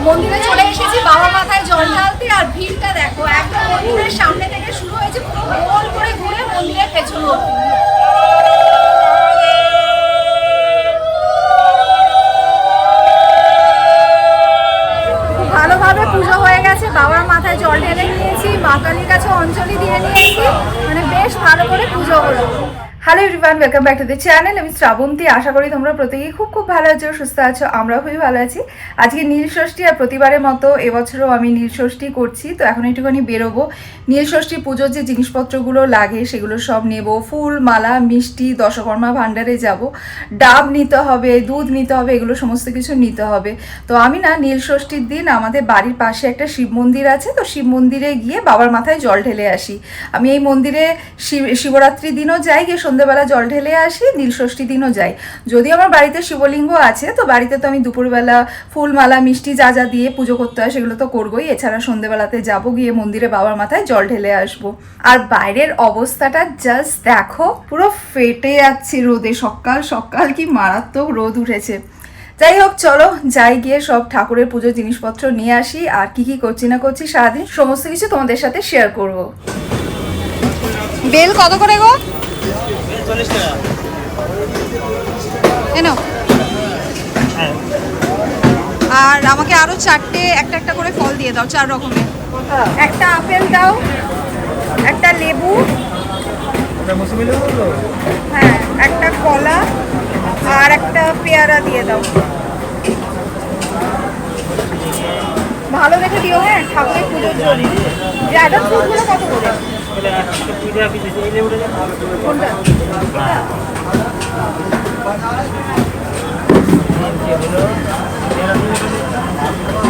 মন্দিরে চলে এসেছি বাবা মাথায় জল ঢালতে। আর ভিড়টা দেখো, একদম মন্দিরের সামনে থেকে শুরু হয়েছে, পুরো গোল করে ঘুরে মন্দিরের পেছন অবধি। ভালোভাবে পুজো হয়ে গেছে, বাবার মাথায় জল ঢেলে নিয়েছি, মা কালীর কাছে অঞ্জলি দিয়ে নিয়েছি, মানে বেশ ভালো করে পুজো হলো। Hello everyone, welcome back to the channel. আমি শ্রাবন্তী। আশা করি তোমরা প্রত্যেকেই খুব ভালো আছো, সুস্থ আছো। আমরাও খুবই ভালো আছি। আজকে নীলষষ্ঠী, আর প্রতিবারের মতো এবছরও আমি নীলষষ্ঠী করছি। তো এখন একটুখানি বেরোবো, নীলষষ্ঠী পুজোর যে জিনিসপত্রগুলো লাগে সেগুলো সব নেব। ফুল, মালা, মিষ্টি, দশকর্মা ভাণ্ডারে যাব, ডাব নিতে হবে, দুধ নিতে হবে, এগুলো সমস্ত কিছু নিতে হবে। তো আমি না নীলষষ্ঠীর দিন আমাদের বাড়ির পাশে একটা শিব মন্দির আছে, তো শিব মন্দিরে গিয়ে বাবার মাথায় জল ঢেলে আসি। আমি এই মন্দিরে শিবরাত্রির দিনও যাই, গিয়ে সন্ধ্যেবেলা জল ঢেলে আসি, নীলষষ্ঠী দিনও যাই। যদি আমার বাড়িতে শিবলিঙ্গ আছে, তো বাড়িতে তো আমি দুপুরবেলা ফুল, মালা, মিষ্টি যা যা দিয়ে পুজো করতে হয় সেগুলো তো করবোই। এছাড়া সন্ধ্যেবেলাতে যাব, গিয়ে মন্দিরে বাবার মাথায় জল ঢেলে আসবো। আর বাইরের অবস্থাটা জাস্ট দেখো, পুরো ফেটে যাচ্ছে রোদে। সকাল সকাল কি মারাত্মক রোদ উঠেছে। যাই হোক, চলো যাই, গিয়ে সব ঠাকুরের পুজোর জিনিসপত্র নিয়ে আসি। আর কি কি করছি না করছি সারাদিন সমস্ত কিছু তোমাদের সাথে শেয়ার করব। বেল কত করে গো? 40 টাকা। এনো। আর আমাকে আরো চারটে একটা একটা করে ফল দিয়ে দাও, 4 রকমের। একটা আপেল দাও, একটা লেবু, হ্যাঁ একটা কলা, আর একটা পেয়ারা দিয়ে দাও। ভালো দেখে দিও, হ্যাঁ, ঠাকুরের পুজোর জন্য। ড্রাগন ফ্রুটগুলো কত করে? কোনটা?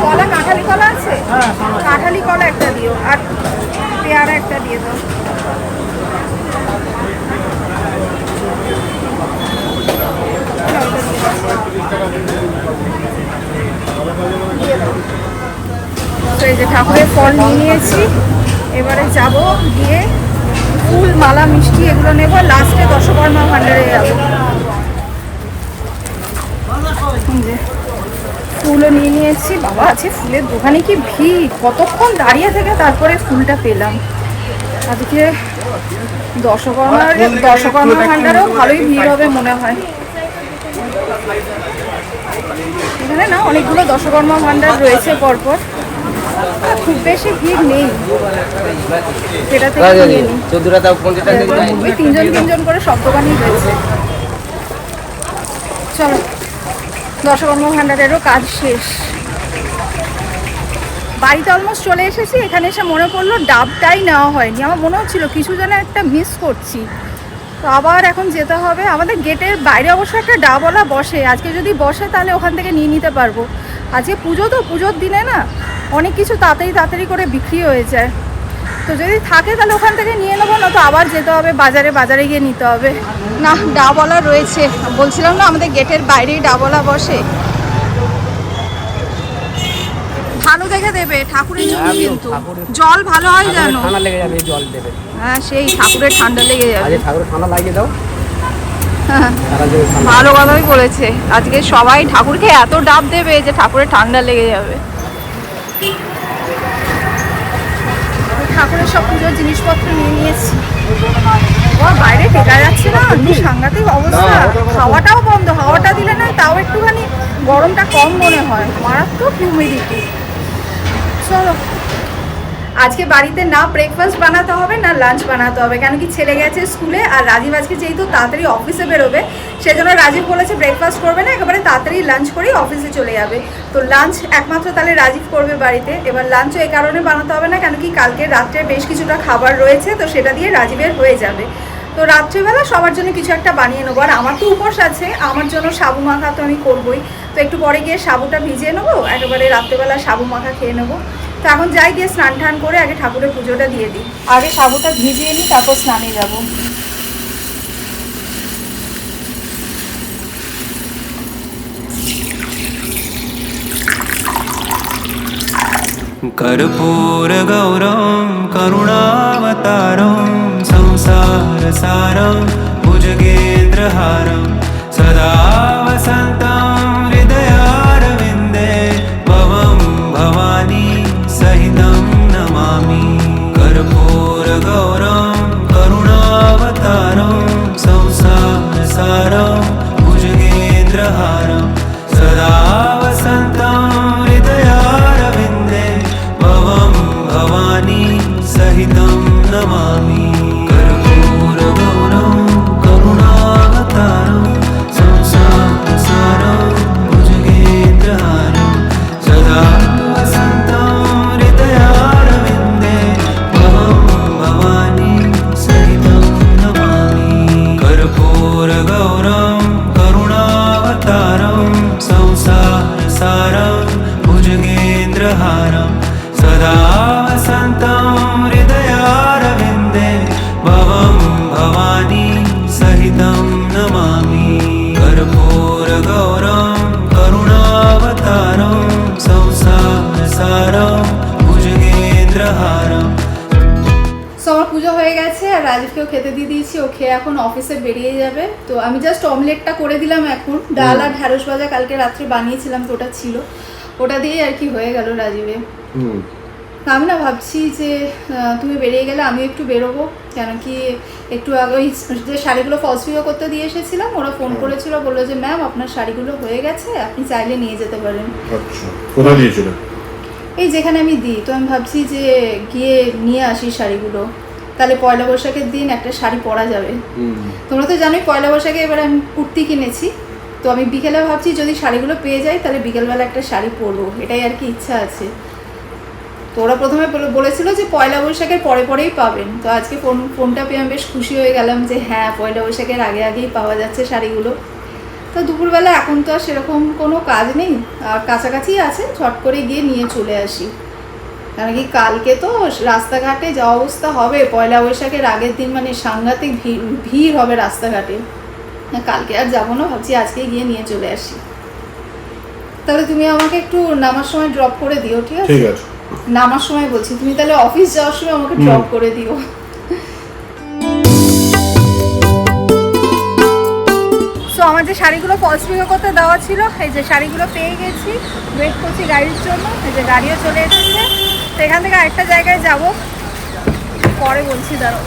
কলা, কাঁঠালি কলা আছে? কাঁঠালি কলা একটা দিও, আর পেয়ারা একটা দিয়ে দাও। তো এই যে ঠাকুরের ফল নিয়ে নিয়েছি, এবারে যাব, গিয়ে ফুল, মালা, মিষ্টি এগুলো নেব, লাস্টে দশকর্মা ভাণ্ডারে যাবো। ফুলও নিয়ে নিয়েছি। বাবা, আছে ফুলের দোকানে কি ভিড়, কতক্ষণ দাঁড়িয়ে থেকে তারপরে ফুলটা পেলাম। আজকে দশকর্মা ভাণ্ডারেও ভালোই ভিড় হবে মনে হয়। এখানে না অনেকগুলো দশকর্মা ভাণ্ডার রয়েছে পরপর, খুব বেশি ভিড় নেই। সেটা থেকে নিয়ে নিই। ওই তিনজন করে সব দোকানই রয়েছে। চলো, দশকর্মা ভাণ্ডারেরও কাজ শেষ। বাড়িতে অলমোস্ট চলে এসেছি। এখানে এসে মনে পড়লো ডাবটাই নেওয়া হয়নি। আমার মনে হচ্ছিল কিছু যেন একটা মিস করছি। তো আবার এখন যেতে হবে। আমাদের গেটের বাইরে অবশ্য একটা ডাবওয়ালা বসে, আজকে যদি বসে তাহলে ওখান থেকে নিয়ে নিতে পারবো। আজকে পুজো, তো পুজোর দিনে না অনেক কিছু তাড়াতাড়ি করে বিক্রি হয়ে যায়। তো যদি থাকে তাহলে ওখান থেকে নিয়ে নেবো, না তো আবার যেতে হবে বাজারে গিয়ে নিতে হবে। না, ডাবওয়ালা রয়েছে, বলছিলাম না আমাদের গেটের বাইরেই ডাবওয়ালা বসে। ভালো দেখে দেবে, ঠাকুরের জন্য কিন্তু জল ভালো হয় জানো। ঠান্ডা লেগে যাবে, জল দেবে। হ্যাঁ, সেই ঠাকুরের ঠান্ডা লেগে যাবে। আজকে ঠাকুরের ঠান্ডা লাগিয়ে দাও। ভালো কথাই বলেছে। আজকে সবাই ঠাকুরকে এত ডাব দেবে যে ঠাকুরের ঠান্ডা লেগে যাবে। ঠাকুরের সব পুজোর জিনিসপত্র নিয়ে নিয়েছি। বাইরে টেকা যাচ্ছে না, কি সাংঘাতিক অবস্থা। হাওয়াটাও বন্ধ, হাওয়াটা দিলে না তাও একটুখানি গরমটা কম মনে হয়, মারাত্মক হিউমিডিটি। চলো, আজকে বাড়িতে না ব্রেকফাস্ট বানাতে হবে না লাঞ্চ বানাতে হবে, কেন কি ছেলে গেছে স্কুলে। আর রাজীব আজকে যেহেতু তাড়াতাড়ি অফিসে বেরোবে, সেজন্য রাজীব বলেছে ব্রেকফাস্ট করবে না, একেবারে তাড়াতাড়ি লাঞ্চ করেই অফিসে চলে যাবে। তো লাঞ্চ একমাত্র তাহলে রাজীব করবে বাড়িতে। এবার লাঞ্চও এই কারণে বানাতে হবে না, কেন কি কালকে রাত্রে বেশ কিছুটা খাবার রয়েছে, তো সেটা দিয়ে রাজীবের হয়ে যাবে। তো রাত্রিবেলা সবার জন্য কিছু একটা বানিয়ে নেবো। আর আমার তো উপোস আছে, আমার জন্য সাবু মাখা তো আমি করবোই। তো একটু পরে গিয়ে সাবুটা ভিজিয়ে নেবো, একেবারে রাত্রেবেলা সাবু মাখা খেয়ে নেবো। তো এখন যাই, গিয়ে স্নান টান করে আগে ঠাকুরের পুজোটা দিয়ে দিই। আগে সাবুটা ভিজিয়ে নিই, তারপর স্নানে যাব। कर्पूर गौरम करुणावतारम संसार सारम भुजगेन्द्रहारम सदा वसन्तं हृदयारविन्दे भवं भवानी सहितं नमामि कर्पूरगौरं करुणावतारं संसारसारं भुजगेन्द्रहारं सदा वसन्तं हृदयारविन्दे भवं भवानी सहितं नमामि कर्पूरगौरं करुणावतारं संसारसारं भुजगेन्द्रहारं सदा वसन्तं हृदयारविन्दे भवं भवानी सहितं नमामि कर्पूरगौरं करुणावतारं संसारसारं भुजगेन्द्रहारं सदा वसन्तं हृदयारविन्दे भवं भवानी सहितं नमामि कर्पूरगौरं करुणावतारं संसारसारं भुजगेन्द्रहारं। সো আমার পুজো হয়ে গেছে আর রাজীবকেও খেতে দিয়ে দিয়েছি, ও খেয়ে এখন অফিসে বেরিয়ে যাবে। তো আমি জাস্ট অমলেটটা করে দিলাম এখন, ডাল আর ঢ্যাঁড়স ভাজা কালকে রাত্রে বানিয়েছিলাম তো ওটা ছিল, ওটা দিয়ে আর কি হয়ে গেল রাজীবে। আমি না ভাবছি যে তুমি বেরিয়ে গেলে আমি একটু বেরোবো, কেন কি একটু আগে ওই যে শাড়িগুলো ফলস ভিডিও করতে দিয়ে এসেছিলাম, ওরা ফোন করেছিল, বললো যে ম্যাম আপনার শাড়িগুলো হয়ে গেছে, আপনি চাইলে নিয়ে যেতে পারেন। আচ্ছা, কোথায় দিয়েছিল? এই যেখানে আমি দিই, তো আমি ভাবছি যে গিয়ে নিয়ে আসি শাড়িগুলো, তাহলে পয়লা বৈশাখের দিন একটা শাড়ি পরা যাবে। তোমরা তো জানোই পয়লা বৈশাখে এবার আমি কুর্তি কিনেছি, তো আমি বিকেলে ভাবছি যদি শাড়িগুলো পেয়ে যাই তাহলে বিকেলবেলা একটা শাড়ি পরবো, এটাই আর কি ইচ্ছা আছে। তো ওরা প্রথমে বলেছিল যে পয়লা বৈশাখের পরে পরেই পাবেন, তো আজকে ফোনটা পেয়ে আমি বেশ খুশি হয়ে গেলাম যে হ্যাঁ পয়লা বৈশাখের আগে আগেই পাওয়া যাচ্ছে শাড়িগুলো। তো দুপুরবেলা এখন তো আর সেরকম কোনো কাজ নেই, আর কাছাকাছি আছে, ছট করে গিয়ে নিয়ে চলে আসি। কারণ কি কালকে তো রাস্তাঘাটে যা অবস্থা হবে, পয়লা বৈশাখের আগের দিন মানে সাংঘাতিক ভিড় হবে রাস্তাঘাটে। কালকে আর যাবো না, ভাবছি আজকে গিয়ে নিয়ে চলে আসি। তাহলে তুমি আমাকে একটু নামার সময় ড্রপ করে দিও, ঠিক আছে? ঠিক আছে। নামার সময় বলছি, তুমি তাহলে অফিস যাওয়ার সময় আমাকে ড্রপ করে দিও। সো আমার যে শাড়িগুলো ফলস ভিডিও করতে দেওয়া ছিল, এই যে শাড়িগুলো পেয়ে গেছি, ওয়েট করছি গাড়ির জন্য, এই যে গাড়িও চলে এসেছে। তো এখান থেকে আরেকটা জায়গায় যাব, পরে বলছি, দাঁড়ো।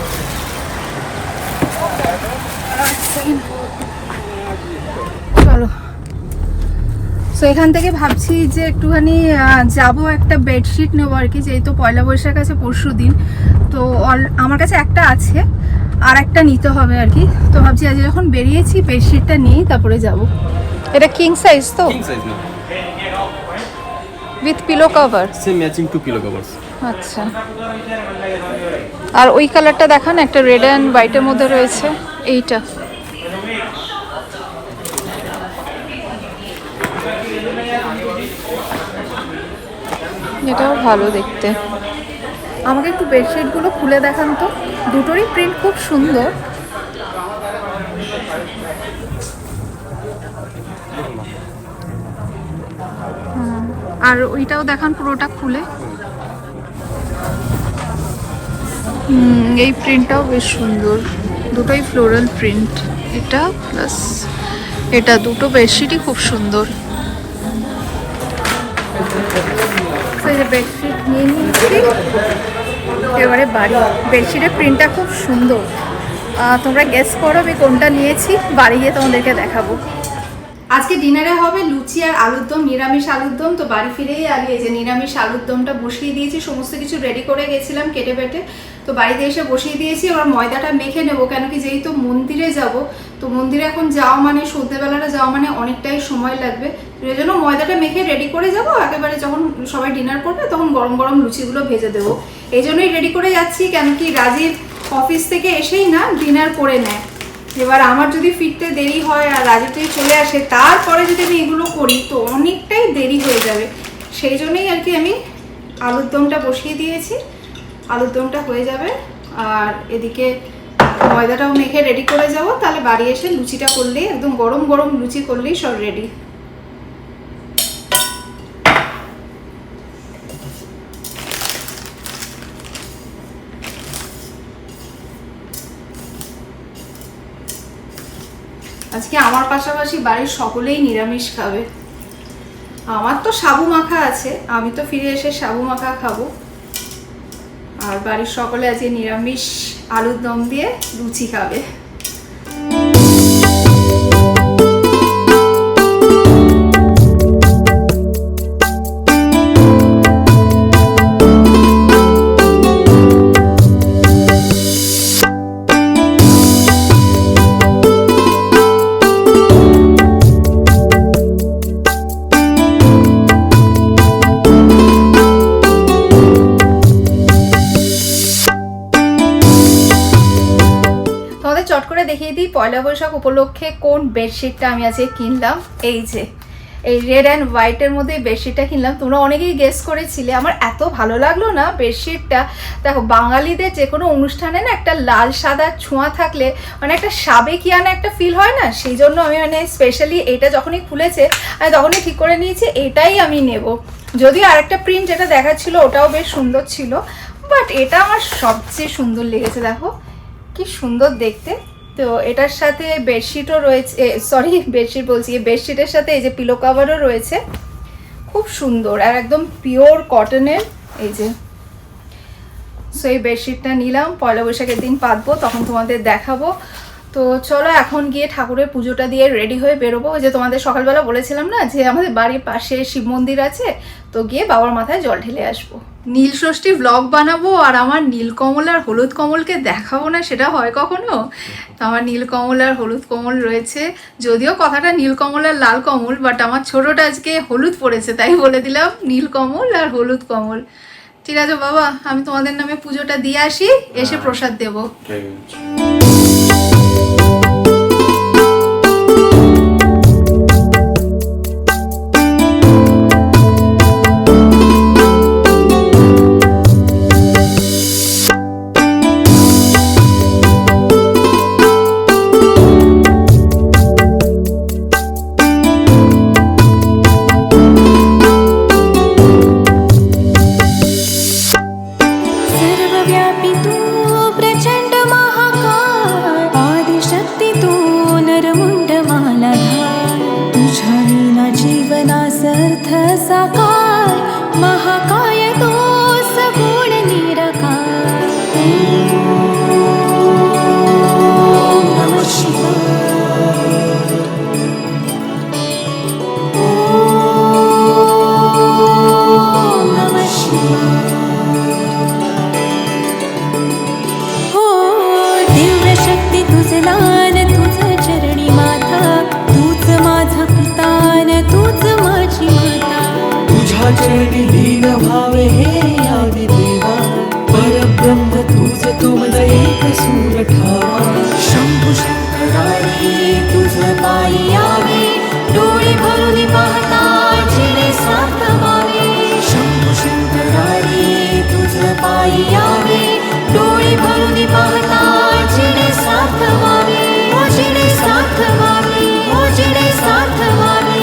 চলো, সো এখান থেকে ভাবছি যে একটুখানি যাব, একটা বেডশিট নেবো আর কি, যেহেতু পয়লা বৈশাখ আছে পরশু দিন, তো আমার কাছে একটা আছে, আর একটা নিতে হবে আর কি। তো ভাবছি আজ যখন বেরিয়েছি বেডশিটটা নিয়েই তারপরে যাব। এটা কিং সাইজ তো? কিং সাইজ না, with pillow cover, same matching two pillow covers. আচ্ছা, আর ওই কালারটা দেখান, একটা রেড অ্যান্ড হোয়াইটের মধ্যে রয়েছে, এইটা। এটাও ভালো দেখতে। আমাকে একটু বেডশিটগুলো খুলে দেখান তো, দুটোরই প্রিন্ট খুব সুন্দর। আর ওইটাও দেখান পুরোটা খুলে। এই প্রিন্টটাও বেশ সুন্দর, দুটোই ফ্লোরাল প্রিন্ট, এটা প্লাস এটা, দুটো বেডশিটই খুব সুন্দর। এই যে বেডশিট নিয়ে নিয়েছি, এবারে বাড়ি। বেডশিটের প্রিন্টটা খুব সুন্দর, তোমরা গেস করো আমি কোনটা নিয়েছি, বাড়ি গিয়ে তোমাদেরকে দেখাবো। আজকে ডিনারে হবে লুচি আর আলুর দম, নিরামিষ আলুর দম। তো বাড়ি ফিরেই আগে এই যে নিরামিষ আলুর দমটা বসিয়ে দিয়েছি, সমস্ত কিছু রেডি করে গেছিলাম কেটে বেটে, তো বাড়িতে এসে বসিয়ে দিয়েছি। এবার ময়দাটা মেখে নেবো, কেন কি যেহেতু মন্দিরে যাব, তো মন্দিরে এখন যাওয়া মানে সন্ধ্যেবেলাটা যাওয়া মানে অনেকটাই সময় লাগবে, এই জন্য ময়দাটা মেখে রেডি করে যাব, একেবারে যখন সবাই ডিনার করবে তখন গরম গরম লুচিগুলো ভেজে দেবো। এই জন্যই রেডি করে যাচ্ছি, কেন কি রাজীব অফিস থেকে এসেই না ডিনার করে নেয়। এবার আমার যদি ফিরতে দেরি হয় আর রাজীবটাই চলে আসে, তারপরে যদি আমি এগুলো করি তো অনেকটাই দেরি হয়ে যাবে, সেই জন্যই আর কি আমি আলুর দমটা বসিয়ে দিয়েছি। আলুর দমটা হয়ে যাবে আর এদিকে ময়দাটাও মেখে রেডি করে যাব, তাহলে বাড়ি এসে লুচিটা করলেই, একদম গরম গরম লুচি করলেই সব রেডি। আজকে আমার পাশাপাশি বাড়ির সকলেই নিরামিষ খাবে। আমার তো সাবু মাখা আছে, আমি তো ফিরে এসে সাবু মাখা খাবো। আর বাড়ির সকলে আজকে নিরামিষ আলুর দম দিয়ে লুচি খাবে। চট করে দেখিয়ে দিই পয়লা বৈশাখ উপলক্ষে কোন বেডশিটটা আমি আজকে কিনলাম। এই যে এই রেড অ্যান্ড হোয়াইটের মধ্যে বেডশিটটা কিনলাম। তোমরা অনেকেই গেস করেছিলে, আমার এত ভালো লাগলো না বেডশিটটা। দেখো, বাঙালিদের যে কোনো অনুষ্ঠানে না একটা লাল সাদা ছোঁয়া থাকলে মানে একটা সাবেকিয়ানা একটা ফিল হয় না, সেই জন্য আমি মানে স্পেশালি এটা যখনই খুলেছে আমি তখনই ঠিক করে নিয়েছি এটাই আমি নেব। যদিও আরেকটা প্রিন্ট যেটা দেখাচ্ছিল ওটাও বেশ সুন্দর ছিল, বাট এটা আমার সবচেয়ে সুন্দর লেগেছে। দেখো কি সুন্দর দেখতে। তো এটার সাথে বেডশিটও রয়েছে, সরি বেডশিট বলছি, বেডশিটের সাথে এই যে পিলো কভারও রয়েছে, খুব সুন্দর আর একদম পিওর কটনের। এই যে সো এই বেডশিটটা নিলাম, পয়লা বৈশাখের দিন পাতবো, তখন তোমাদের দেখাবো। তো চলো এখন গিয়ে ঠাকুরের পুজোটা দিয়ে রেডি হয়ে বেরোবো। যে তোমাদের সকালবেলা বলেছিলাম না যে আমাদের বাড়ির পাশে শিব মন্দির আছে, তো গিয়ে বাবার মাথায় জল ঢেলে আসবো। নীল ষষ্ঠী ব্লগ বানাবো আর আমার নীলকমল আর হলুদ কমলকে দেখাবো না, সেটা হয় কখনো? তো আমার নীলকমল আর হলুদ কমল রয়েছে, যদিও কথাটা নীলকমল আর লাল কমল, বাট আমার ছোটোটা আজকে হলুদ পড়েছে তাই বলে দিলাম নীলকমল আর হলুদ কমল। ঠিক আছে বাবা, আমি তোমাদের নামে পুজোটা দিয়ে আসি, এসে প্রসাদ দেবো। लीन भावे हे आदि देवा, परब्रह्म तुझ तुमज एक सूर ठावा। शंभु शंकरारी तुझ पायी यावे, डोळे भरून पाहता जिने सार्थ व्हावे। शंभु शंकरारी तुझ पायी यावे, डोळे भरून पाहता जिने सार्थ व्हावे। ओ जिने सार्थ व्हावे, ओ जिने सार्थ व्हावे।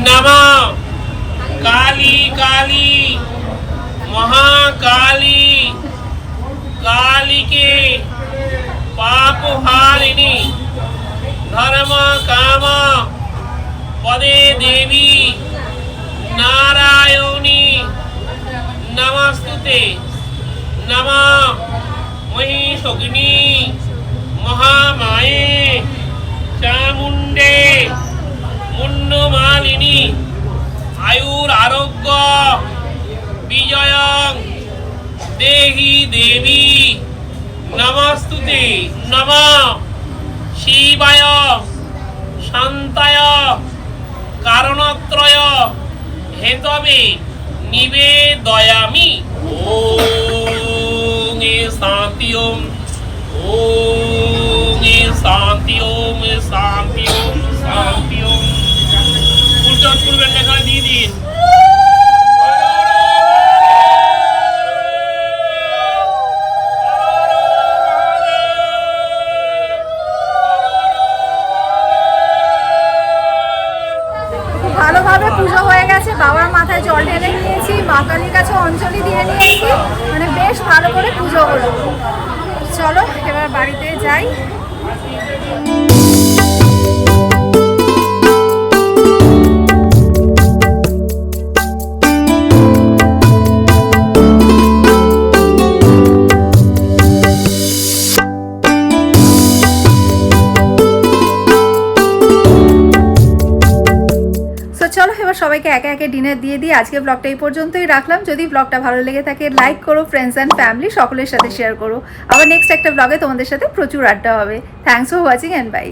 नमः काली काली महाकाली कालिके पापहारिणी धर्म काम पदे देवी नारायणी नमस्तुते। नमः महिषोगिनी महामाये चामुंडे मुन्नमालिनी आयुर आरोग्य विजय देहि देवी नमस्तुते। नमः शिवाय शांताय कारणत्रय हेतवे निवेदयामि। ओम शांति ओम शांति ओम शांति ओम शांति ओम। ফুলটা করবেন না, এখানে দিয়ে দিন। বাবার মাথায় জল ঢেলে নিয়েছি, মা কালীর কাছে অঞ্জলি দিয়ে নিয়েছি, মানে বেশ ভালো করে পুজো হলো। চলো এবার বাড়িতে যাই। চলো এবার সবাইকে একে একে ডিনার দিয়ে দিই। আজকে ব্লগটা এই পর্যন্তই রাখলাম। যদি ব্লগটা ভালো লেগে থাকে লাইক করো, ফ্রেন্ডস অ্যান্ড ফ্যামিলি সকলের সাথে শেয়ার করো। আবার নেক্সট একটা ব্লগে তোমাদের সাথে প্রচুর আড্ডা হবে। Thanks for watching and by.